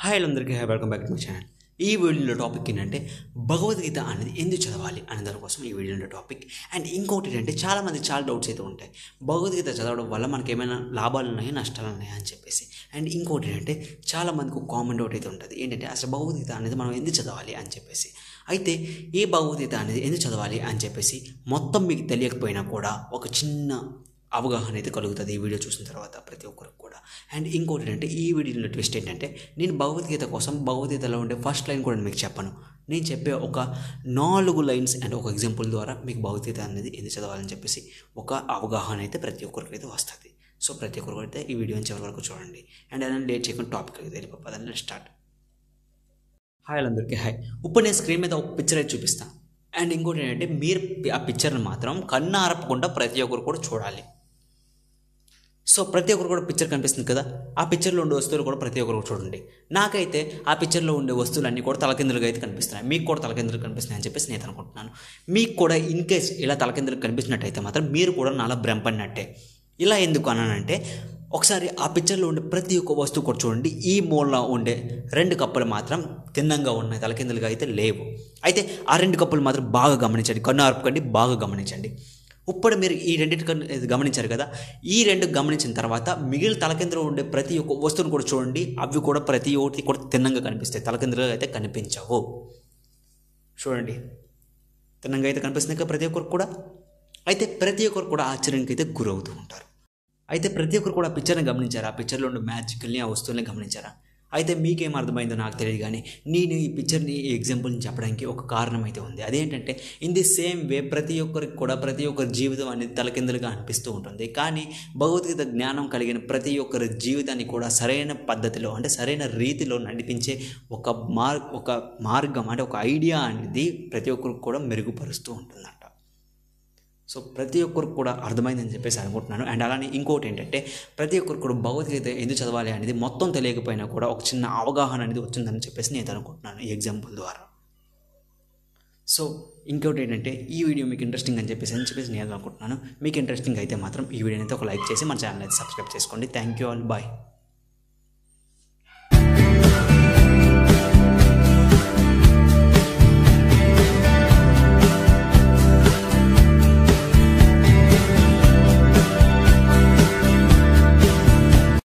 Hi అందరికీ welcome back to my channel. ఈ వీడియోలో టాపిక్ ఏంటంటే భగవద్గీత అనేది ఎందుకు చదవాలి అనే దానికోసం ఈ వీడియోలో టాపిక్. అండ్ ఇంకోటి ఏంటంటే చాలామంది చాలా డౌట్స్ అయితే ఉంటాయి, భగవద్గీత చదవడం వల్ల మనకి ఏమైనా లాభాలు ఉన్నాయా నష్టాలు ఉన్నాయా అని చెప్పేసి. అండ్ ఇంకోటి ఏంటంటే చాలామందికి ఒక కామన్ డౌట్ అయితే ఉంటుంది, ఏంటంటే అసలు భగవద్గీత అనేది మనం ఎందుకు చదవాలి అని చెప్పేసి. అయితే ఈ భగవద్గీత అనేది ఎందుకు చదవాలి అని చెప్పేసి మొత్తం మీకు తెలియకపోయినా కూడా ఒక చిన్న అవగాహన అయితే కలుగుతుంది ఈ వీడియో చూసిన తర్వాత ప్రతి ఒక్కరికి కూడా. అండ్ ఇంకోటి ఏంటంటే ఈ వీడియోలో ట్విస్ట్ ఏంటంటే నేను భగవద్గీత కోసం భగవద్గీతలో ఉండే ఫస్ట్ లైన్ కూడా మీకు చెప్పను, నేను చెప్పే ఒక 4 లైన్స్ అండ్ ఒక ఎగ్జాంపుల్ ద్వారా మీకు భగవద్గీత అనేది ఎందుకు చదవాలని చెప్పేసి ఒక అవగాహన అయితే ప్రతి ఒక్కరికి అయితే వస్తుంది. సో ప్రతి ఒక్కరికి అయితే ఈ వీడియో చివరి వరకు చూడండి. అండ్ అలా లేట్ చేయకుండా టాపిక్ అయితే వెళ్ళిపోతుందని స్టార్ట్. హాయ్ అందరికీ హాయ్. ఇప్పుడు నేను స్క్రీన్ మీద ఒక పిక్చర్ అయితే చూపిస్తాను. అండ్ ఇంకోటి ఏంటంటే మీరు ఆ పిక్చర్ని మాత్రం కన్ను ఆరపకుండా ప్రతి ఒక్కరు కూడా చూడాలి. సో ప్రతి ఒక్కరు కూడా పిక్చర్ కనిపిస్తుంది కదా, ఆ పిక్చర్లో ఉండే వస్తువులు కూడా ప్రతి ఒక్కరు చూడండి. నాకైతే ఆ పిక్చర్లో ఉండే వస్తువులన్నీ కూడా తలకిందులుగా అయితే కనిపిస్తున్నాయి, మీకు కూడా తలకిందులు కనిపిస్తున్నాయి అని చెప్పేసి నేను అనుకుంటున్నాను. మీకు కూడా ఇన్ కేస్ ఇలా తలకిందులు కనిపించినట్టయితే మాత్రం మీరు కూడా నాలా భ్రమపడినట్టే. ఇలా ఎందుకు అన్నానంటే ఒకసారి ఆ పిక్చర్లో ఉండే ప్రతి ఒక్క వస్తువు కూడా చూడండి. ఈ మూలలో ఉండే 2 కప్పులు మాత్రం తిన్నంగా ఉన్నాయి, తలకిందులుగా అయితే లేవు. అయితే ఆ 2 కప్పులు మాత్రం బాగా గమనించండి, కన్ను ఆర్పుకండి, బాగా గమనించండి. ఇప్పుడు మీరు ఈ రెండింటి గమనించారు కదా, ఈ 2 గమనించిన తర్వాత మిగిలిన తలకిందులో ఉండే ప్రతి ఒక్క వస్తువును కూడా చూడండి. అవి కూడా ప్రతి ఒక్కటి కూడా తిన్నంగా కనిపిస్తాయి, తలకిందులుగా అయితే కనిపించవు. చూడండి, తిన్నంగా అయితే కనిపిస్తుంది కదా ప్రతి ఒక్కరికి కూడా. అయితే ప్రతి ఒక్కరు కూడా ఆశ్చర్యానికి అయితే గురవుతూ ఉంటారు. అయితే ప్రతి ఒక్కరు కూడా ఆ పిక్చర్ని గమనించారా, ఆ పిక్చర్లో ఉండే మ్యాజికల్ని, ఆ వస్తువుల్ని గమనించారా? అయితే మీకేం అర్థమైందో నాకు తెలియదు, కానీ నేను ఈ పిక్చర్ని ఈ ఎగ్జాంపుల్ని చెప్పడానికి ఒక కారణం అయితే ఉంది. అదేంటంటే ఇన్ ది సేమ్ వే ప్రతి ఒక్కరికి కూడా ప్రతి ఒక్కరి జీవితం అనేది తలకిందులుగా అనిపిస్తూ ఉంటుంది. కానీ భగవద్గీత జ్ఞానం కలిగిన ప్రతి ఒక్కరి జీవితాన్ని కూడా సరైన పద్ధతిలో అంటే సరైన రీతిలో నడిపించే ఒక మార్గం అంటే ఒక ఐడియా అనేది ప్రతి ఒక్కరికి కూడా మెరుగుపరుస్తూ ఉంటుందంట. సో ప్రతి ఒక్కరికి కూడా అర్థమైందని చెప్పేసి అనుకుంటున్నాను. అండ్ అలానే ఇంకోటి ఏంటంటే ప్రతి ఒక్కరికి కూడా భగవద్గీత ఎందుకు చదవాలి అనేది మొత్తం తెలియకపోయినా కూడా ఒక చిన్న అవగాహన అనేది వచ్చిందని చెప్పేసి నేను అనుకుంటున్నాను ఈ ఎగ్జాంపుల్ ద్వారా. సో ఇంకోటి ఏంటంటే ఈ వీడియో మీకు ఇంట్రెస్టింగ్ అని చెప్పేసి నేను అనుకుంటున్నాను. మీకు ఇంట్రెస్టింగ్ అయితే మాత్రం ఈ వీడియోని అయితే ఒక లైక్ చేసి మన ఛానల్ అయితే సబ్స్క్రైబ్ చేసుకోండి. Thank you all, bye.